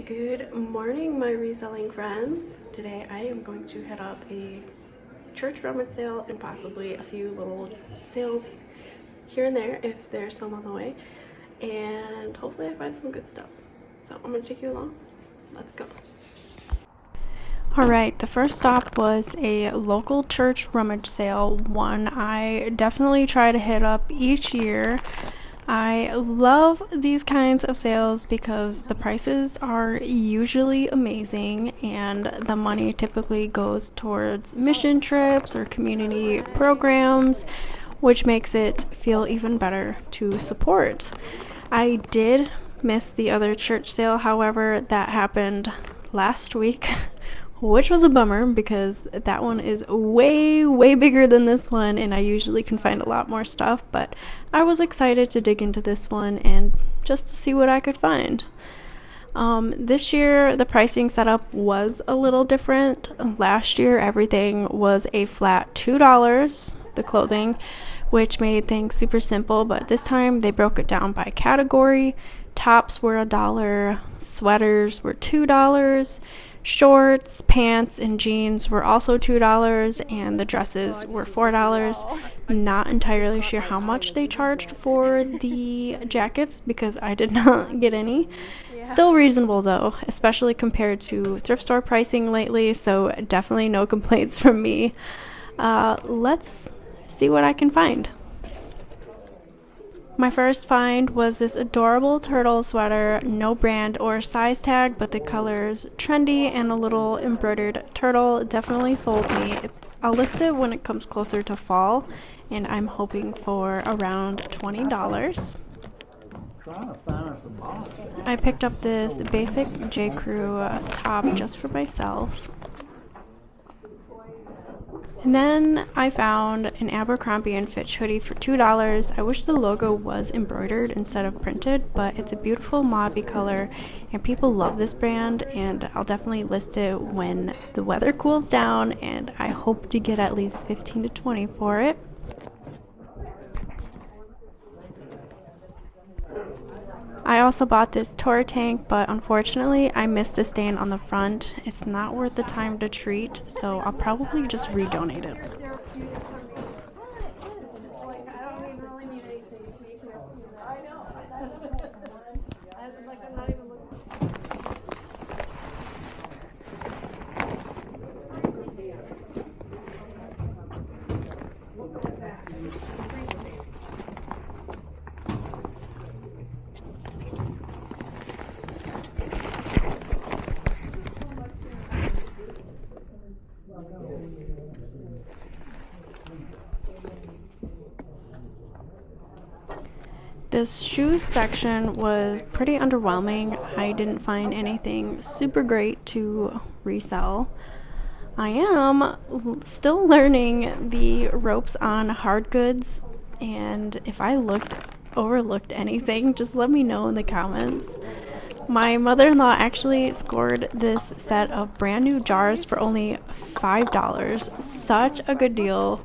Good morning, my reselling friends. Today I am going to head up a church rummage sale and possibly a few little sales here and there if there's some on the way, and hopefully I find some good stuff. So I'm going to take you along. Let's go. Alright, the first stop was a local church rummage sale, one I definitely try to hit up each year. I love these kinds of sales because the prices are usually amazing and the money typically goes towards mission trips or community programs, which makes it feel even better to support. I did miss the other church sale, however, that happened last week, which was a bummer because that one is way bigger than this one and I usually can find a lot more stuff, but I was excited to dig into this one and just to see what I could find. This year the pricing setup was a little different. Last year everything was a flat $2, the clothing, which made things super simple, but this time they broke it down by category. Tops were $1, sweaters were $2, shorts, pants, and jeans were also $2, and the dresses were $4. Not entirely sure how much they charged for the jackets because I did not get any. Still reasonable though, especially compared to thrift store pricing lately, so definitely no complaints from me. Let's see what I can find. My first find was this adorable turtle sweater, no brand or size tag, but the color's trendy and the little embroidered turtle definitely sold me. I'll list it when it comes closer to fall, and I'm hoping for around $20. I picked up this basic J. Crew top just for myself. And then I found an Abercrombie & Fitch hoodie for $2. I wish the logo was embroidered instead of printed, but it's a beautiful mauve color and people love this brand, and I'll definitely list it when the weather cools down, and I hope to get at least 15 to 20 for it. I also bought this Torrid tank, but unfortunately I missed a stain on the front. It's not worth the time to treat, so I'll probably just redonate it. This shoes section was pretty underwhelming. I didn't find anything super great to resell. I am still learning the ropes on hard goods, and if I overlooked anything, just let me know in the comments. My mother-in-law actually scored this set of brand new jars for only $5. Such a good deal.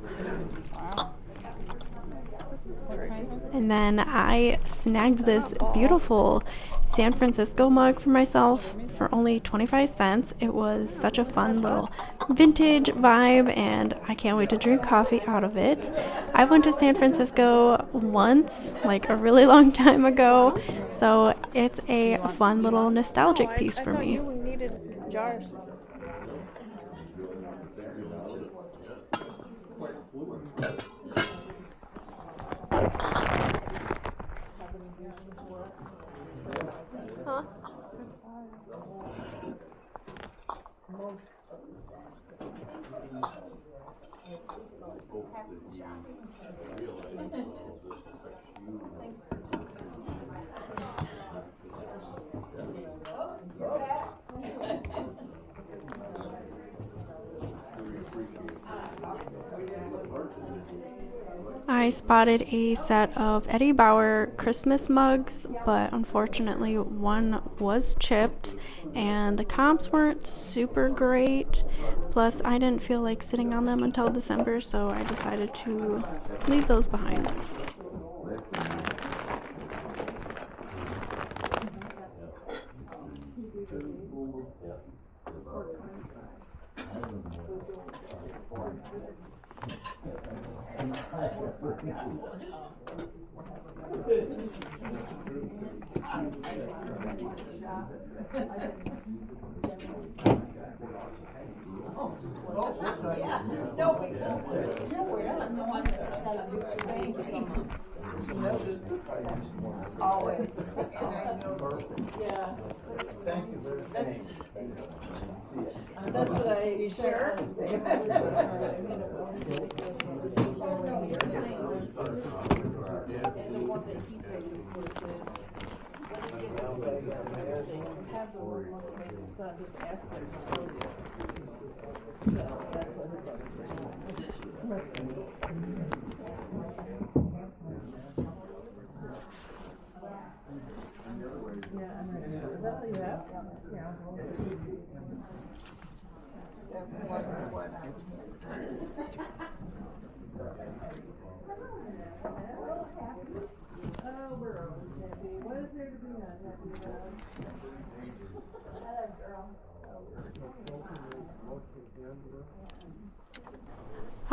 And then I snagged this beautiful San Francisco mug for myself for only 25 cents. It was such a fun little vintage vibe, and I can't wait to drink coffee out of it. I went to San Francisco once, like a really long time ago, so it's a fun little nostalgic piece for me. You needed jars. Huh? I spotted a set of Eddie Bauer Christmas mugs, but unfortunately one was chipped and the comps weren't super great. Plus, I didn't feel like sitting on them until December, so I decided to leave those behind. Always. Yeah. That's what I sure.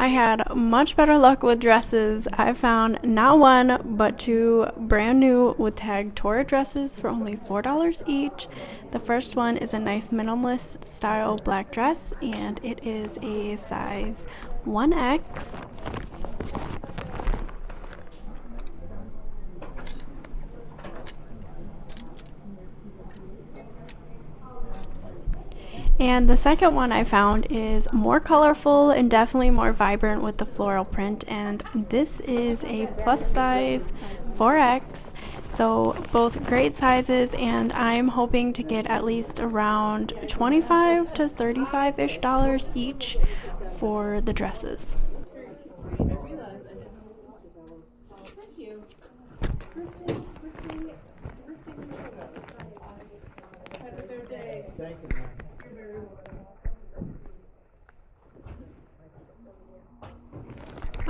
I had much better luck with dresses. I found not one, but two brand new with tag Torrid dresses for only $4 each. The first one is a nice minimalist style black dress, and it is a size 1X. And the second one I found is more colorful and definitely more vibrant with the floral print, and this is a plus size 4X. So both great sizes, and I'm hoping to get at least around 25 to 35-ish dollars each for the dresses.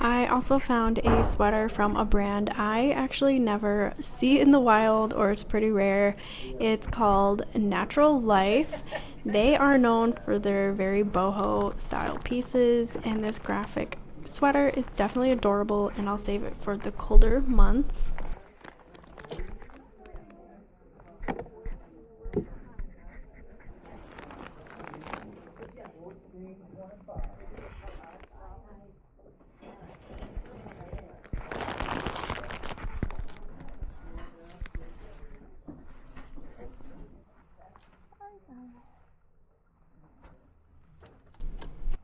I also found a sweater from a brand I actually never see in the wild, or it's pretty rare. It's called Natural Life. They are known for their very boho style pieces, and this graphic sweater is definitely adorable, and I'll save it for the colder months.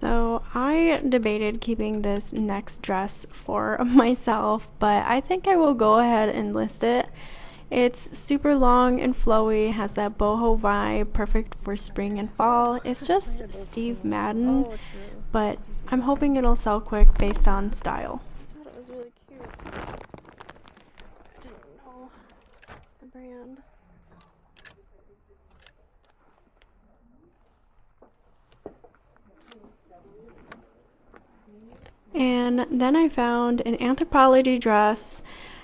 So I debated keeping this next dress for myself, but I think I will go ahead and list it. It's super long and flowy, has that boho vibe, perfect for spring and fall. It's just Steve Madden, but I'm hoping it'll sell quick based on style. I thought it was really cute. I didn't know the brand. And then I found an Anthropologie dress.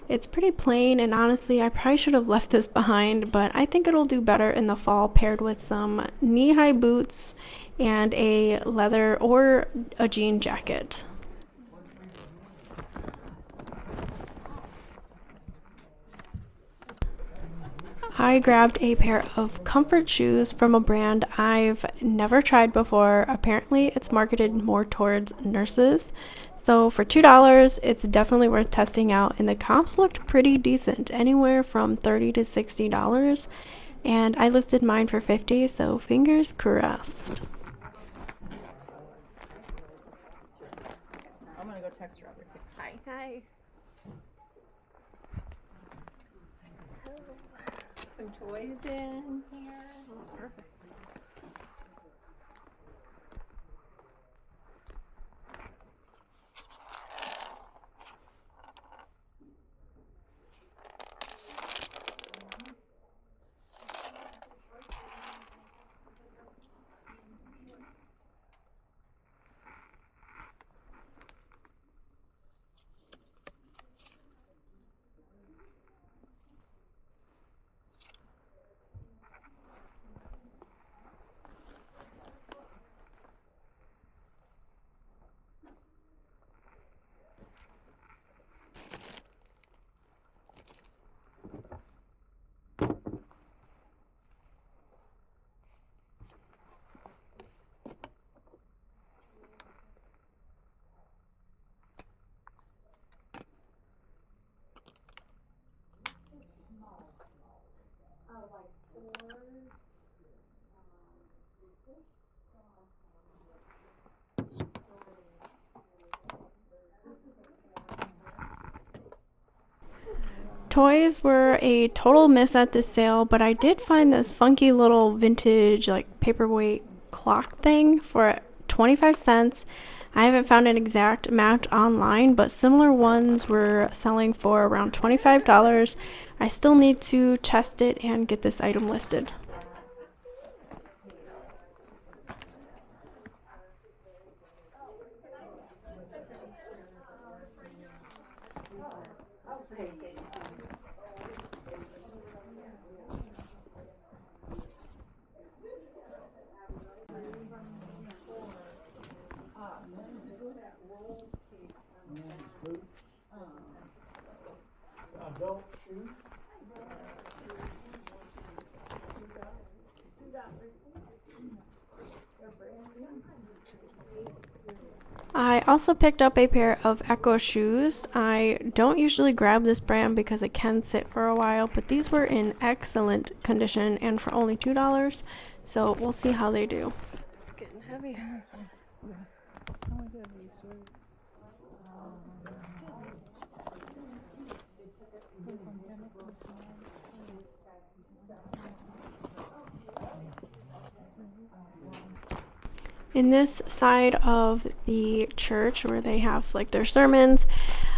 It's pretty plain, and honestly, I probably should have left this behind, but I think it'll do better in the fall paired with some knee-high boots and a leather or a jean jacket. I grabbed a pair of comfort shoes from a brand I've never tried before. Apparently, it's marketed more towards nurses. So for $2, it's definitely worth testing out, and the comps looked pretty decent, anywhere from $30 to $60. And I listed mine for $50, so fingers crossed. I'm gonna go text her real quick. Hi. Hi. Some toys in here. Oh, perfect. Toys were a total miss at this sale, but I did find this funky little vintage like paperweight clock thing for 25 cents. I haven't found an exact match online, but similar ones were selling for around $25. I still need to test it and get this item listed. I also picked up a pair of Echo shoes. I don't usually grab this brand because it can sit for a while, but these were in excellent condition and for only $2, so we'll see how they do. It's getting heavy. In this side of the church where they have like their sermons,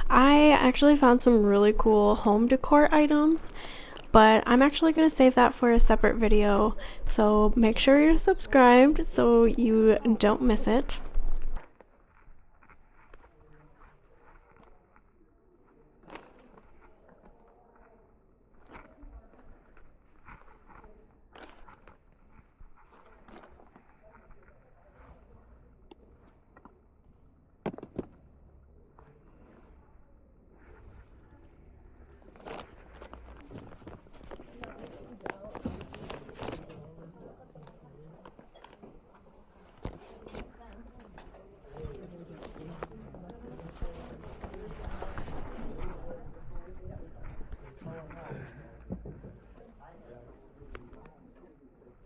I actually found some really cool home decor items, but I'm actually going to save that for a separate video, so make sure you're subscribed so you don't miss it.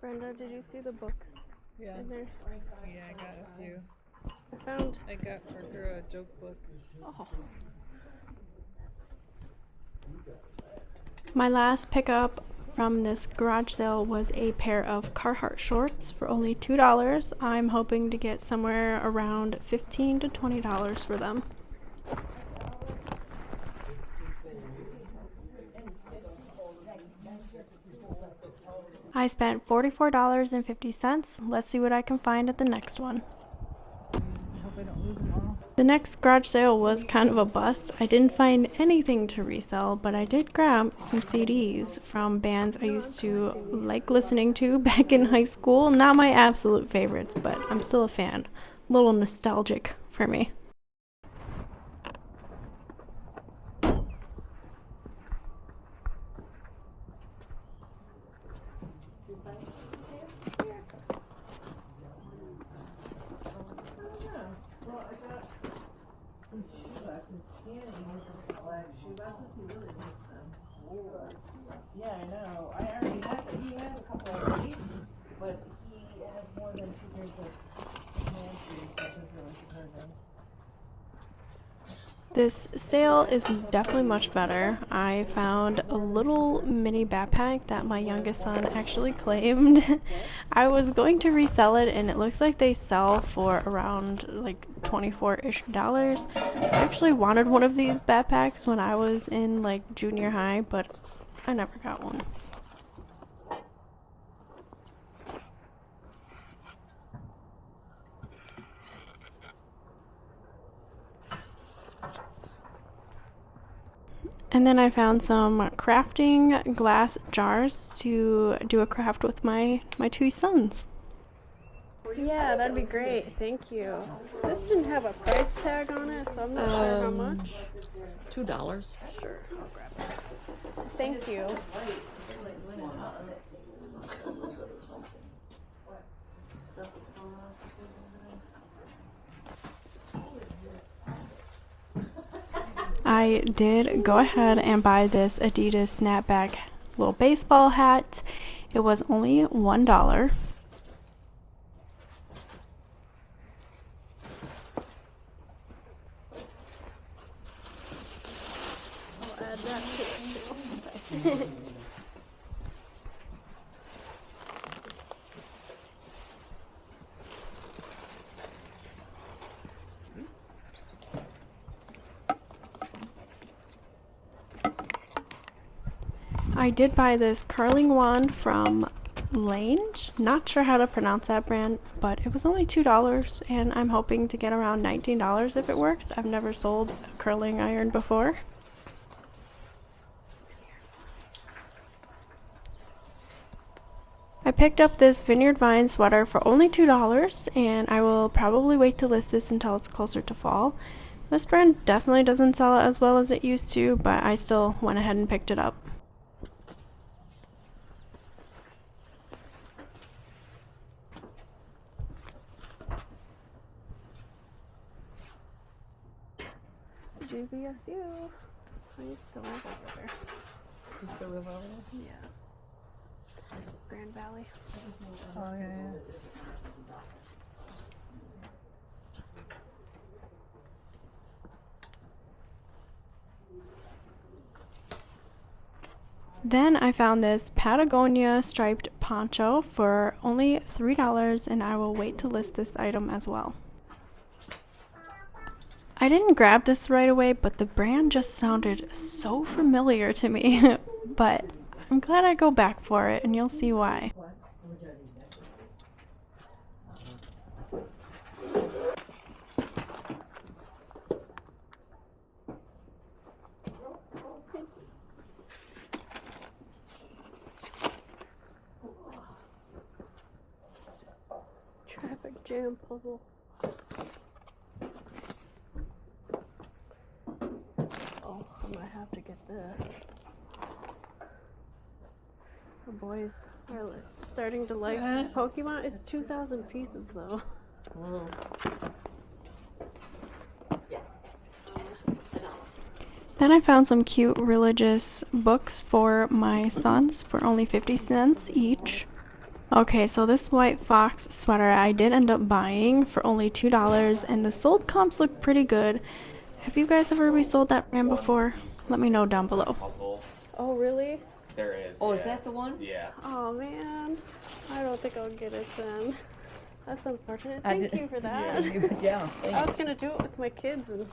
Brenda, did you see the books Yeah. in there? Yeah, I got a few. I got Parker a joke book. Oh, My last pickup from this garage sale was a pair of Carhartt shorts for only $2. I'm hoping to get somewhere around $15 to $20 for them. I spent $44.50. Let's see what I can find at the next one. I hope I don't lose them all. The next garage sale was kind of a bust. I didn't find anything to resell, but I did grab some CDs from bands I used to like listening to back in high school. Not my absolute favorites, but I'm still a fan. A little nostalgic for me. Yeah, I know. I already have it. He has a couple already, but he has more than 2 pairs of hand shoes, which is really surprising. This sale is definitely much better. I found a little mini backpack that my youngest son actually claimed. I was going to resell it and it looks like they sell for around like $24-ish. I actually wanted one of these backpacks when I was in like junior high, but I never got one. And then I found some crafting glass jars to do a craft with my 2 sons. yeah, that'd be great. Thank you. This didn't have a price tag on it, so I'm not sure how much. $2. Sure, I'll grab it. Thank you. I did go ahead and buy this Adidas snapback little baseball hat. It was only $1. I'll add that to it too. I did buy this curling wand from Lange. Not sure how to pronounce that brand, but it was only $2 and I'm hoping to get around $19 if it works. I've never sold a curling iron before. I picked up this Vineyard Vine sweater for only $2 and I will probably wait to list this until it's closer to fall. This brand definitely doesn't sell it as well as it used to, but I still went ahead and picked it up. GBSU. I used to live over there. You still live over there? Yeah. Grand Valley. Oh, yeah, yeah. Then I found this Patagonia striped poncho for only $3 and I will wait to list this item as well. I didn't grab this right away, but the brand just sounded so familiar to me. But I'm glad I go back for it and you'll see why. Traffic jam puzzle. Oh, I might have to get this. The boys are starting to like Pokemon. It's 2,000 pieces though. Then I found some cute religious books for my sons for only 50 cents each. Okay, so this white fox sweater I did end up buying for only $2 and the sold comps look pretty good. Have you guys ever resold that brand before? Let me know down below. Oh, really? There is. Oh, is that the one? Yeah. Oh, man. I don't think I'll get it then. That's unfortunate. I Thank did- you for that. Yeah, I was thanks. going to do it with my kids and...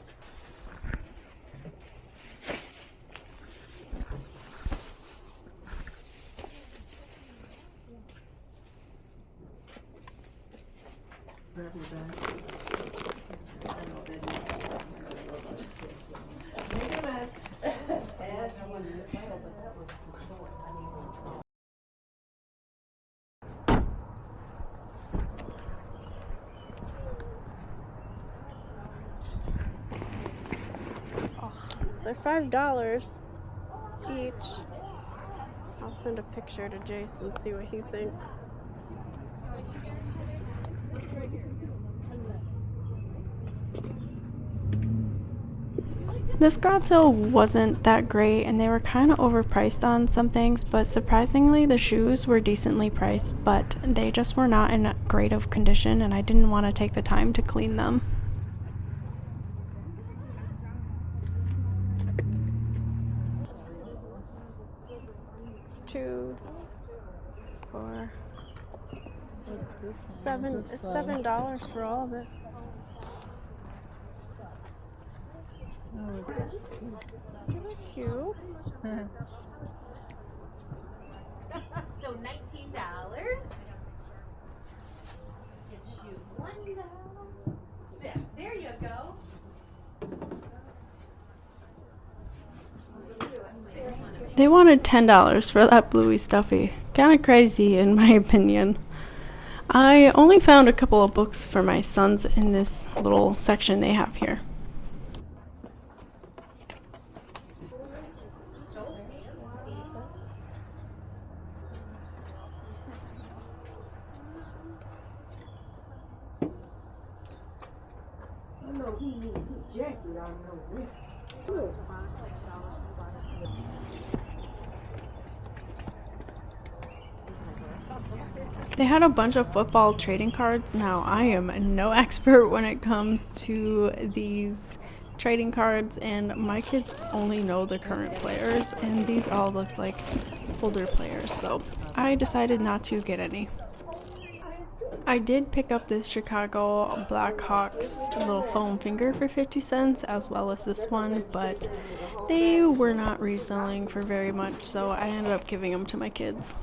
They're $5 each. I'll send a picture to Jason, see what he thinks. This garage sale wasn't that great and they were kind of overpriced on some things, but surprisingly the shoes were decently priced, but they just were not in great of condition and I didn't want to take the time to clean them. It's 2, 4, What's this one? seven. Is this It's $7 for all of it. Oh, Isn't that cute? So $19. Get you $1. There you go. They wanted $10 for that bluey stuffy. Kinda crazy in my opinion. I only found a couple of books for my sons in this little section they have here. I know he needs a jacket, I know this. They had a bunch of football trading cards. Now, I am no expert when it comes to these trading cards, and my kids only know the current players, and these all look like older players, so I decided not to get any. I did pick up this Chicago Blackhawks little foam finger for 50 cents, as well as this one, but they were not reselling for very much, so I ended up giving them to my kids.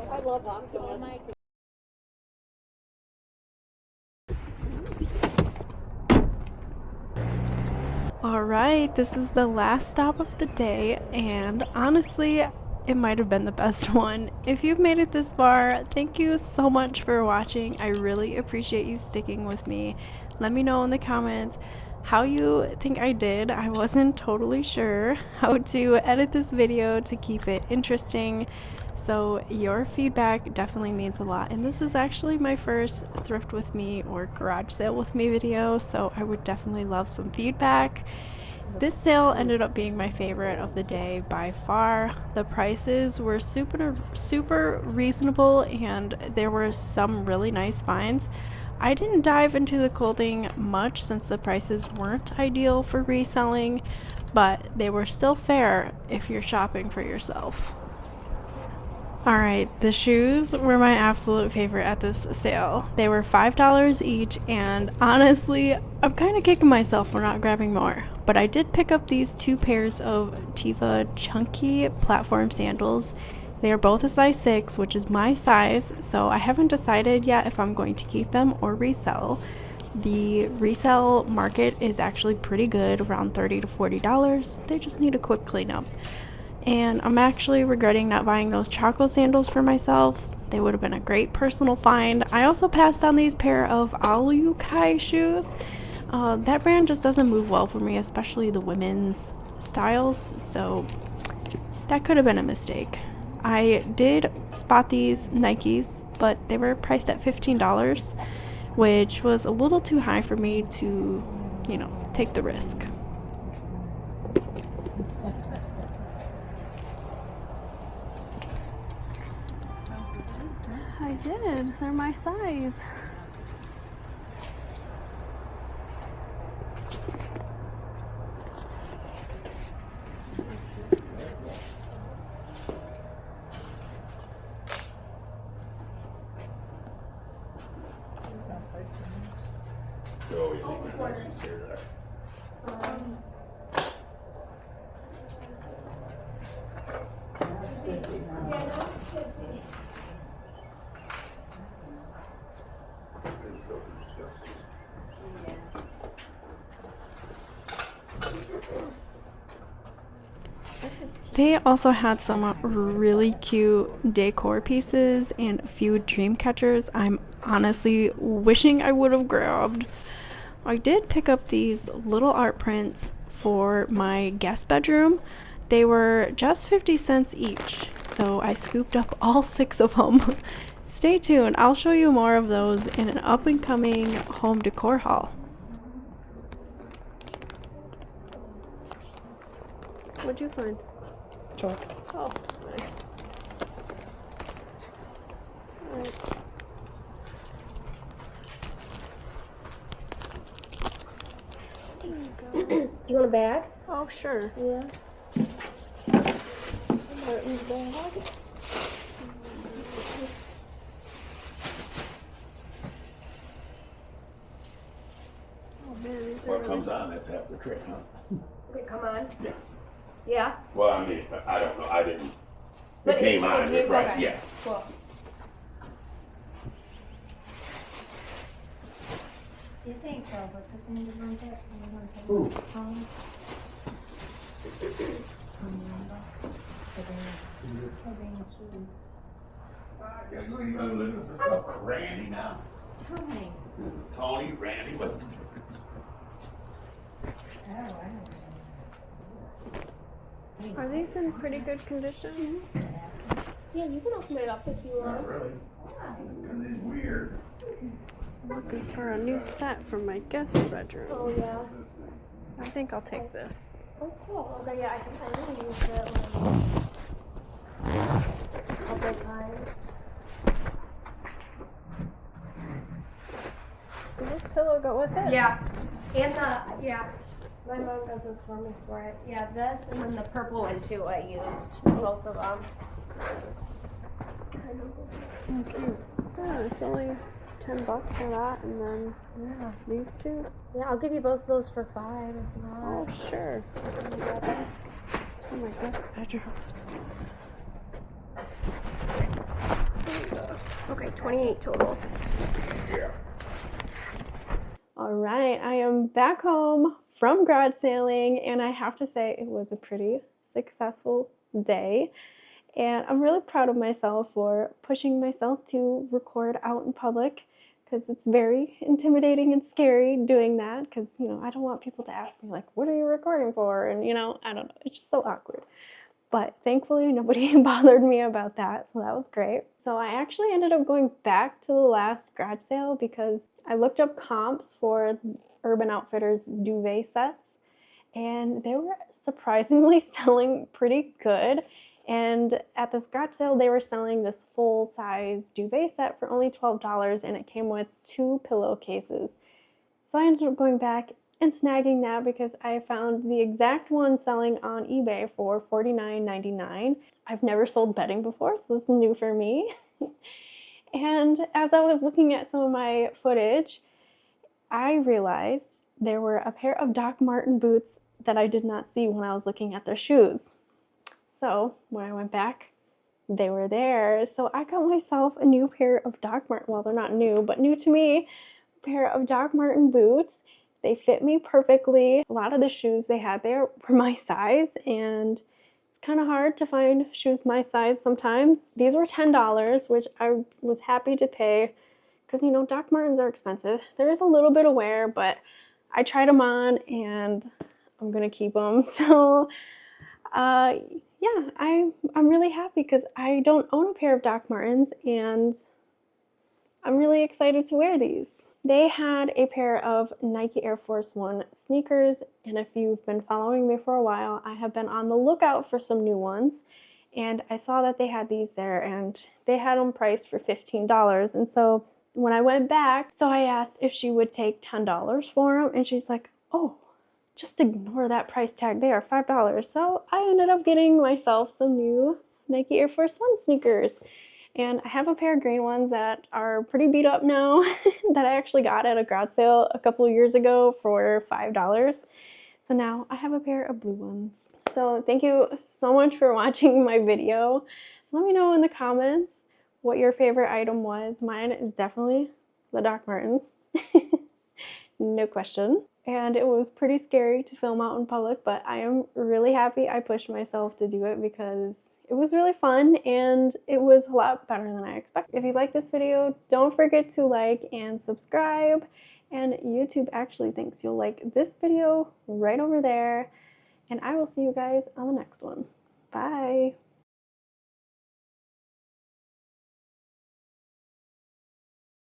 I love Optimus. Alright, this is the last stop of the day, and honestly, it might have been the best one. If you've made it this far, thank you so much for watching. I really appreciate you sticking with me. Let me know in the comments how you think I did. I wasn't totally sure how to edit this video to keep it interesting, so your feedback definitely means a lot. And this is actually my first thrift with me or garage sale with me video, so I would definitely love some feedback. This sale ended up being my favorite of the day by far. The prices were super reasonable, and there were some really nice finds. I didn't dive into the clothing much since the prices weren't ideal for reselling, but they were still fair if you're shopping for yourself. Alright, the shoes were my absolute favorite at this sale. They were $5 each, and honestly, I'm kind of kicking myself for not grabbing more. But I did pick up these 2 pairs of Teva chunky platform sandals. They are both a size 6, which is my size, so I haven't decided yet if I'm going to keep them or resell. The resale market is actually pretty good, around $30 to $40. They just need a quick cleanup. And I'm actually regretting not buying those Chaco sandals for myself. They would have been a great personal find. I also passed on these pair of Alukai shoes. That brand just doesn't move well for me, especially the women's styles, so that could have been a mistake. I did spot these Nikes, but they were priced at $15, which was a little too high for me to, you know, take the risk. I did. They're my size. They also had some really cute decor pieces and a few dream catchers I'm honestly wishing I would have grabbed. I did pick up these little art prints for my guest bedroom. They were just 50 cents each, so I scooped up all 6 of them. Stay tuned, I'll show you more of those in an up-and-coming home decor haul. What'd you find? Chalk. Oh, nice. Alright. Do you want a bag? Oh, sure. Yeah. Martin's bag. Oh man, these are What really comes on, that's half the trick, huh? Okay, come on. Yeah. Yeah? Well, I mean, I don't know, I didn't. But It came on, came- it's right, okay. yeah. Cool. You think so, but the thing is on that, Yeah, you ain't gonna live with stuff for Randy now. Tony. Tony, Randy, what's the difference? Are these in pretty good condition? Yeah, you can open it up if you want. Not really. Cause it's weird. I'm looking for a new set for my guest bedroom. Oh, yeah. I think I'll take this. Oh, cool. Okay, yeah, I can use that one. a couple times. Does this pillow go with it? Yeah. And yeah. My mom got this for me for it. Yeah, this and then the purple one too I used. Both of them. Oh, cute. So it's only $10 for that, and then these two. Yeah, I'll give you both of those for $5 if you want. Oh, sure. It's for my guest bedroom. Okay, 28 total. All right, I am back home from garage sailing, and I have to say it was a pretty successful day. And I'm really proud of myself for pushing myself to record out in public, because it's very intimidating and scary doing that, because, you know, I don't want people to ask me, like, what are you recording for? And, you know, I don't know, it's just so awkward. But thankfully, nobody bothered me about that, so that was great. So I actually ended up going back to the last garage sale because I looked up comps for Urban Outfitters duvet sets, and they were surprisingly selling pretty good. And at this garage sale, they were selling this full-size duvet set for only $12, and it came with 2 pillowcases. So I ended up going back and snagging that because I found the exact one selling on eBay for $49.99. I've never sold bedding before, so this is new for me. And as I was looking at some of my footage, I realized there were a pair of Doc Marten boots that I did not see when I was looking at their shoes. So when I went back, they were there. So I got myself a new pair of Doc Marten, well, they're not new, but new to me, pair of Doc Marten boots. They fit me perfectly. A lot of the shoes they had there were my size, and it's kind of hard to find shoes my size sometimes. These were $10, which I was happy to pay because, you know, Doc Martens are expensive. There is a little bit of wear, but I tried them on and I'm gonna keep them. So yeah, I'm really happy because I don't own a pair of Doc Martens, and I'm really excited to wear these. They had a pair of Nike Air Force One sneakers, and if you've been following me for a while, I have been on the lookout for some new ones, and I saw that they had these there, and they had them priced for $15, and so when I went back, so I asked if she would take $10 for them, and she's like, oh, just ignore that price tag, they are $5. So I ended up getting myself some new Nike Air Force One sneakers. And I have a pair of green ones that are pretty beat up now that I actually got at a garage sale a couple years ago for $5. So now I have a pair of blue ones. So thank you so much for watching my video. Let me know in the comments what your favorite item was. Mine is definitely the Doc Martens, no question. And it was pretty scary to film out in public, but I am really happy I pushed myself to do it because it was really fun and it was a lot better than I expected. If you like this video, don't forget to like and subscribe. And YouTube actually thinks you'll like this video right over there. And I will see you guys on the next one. Bye.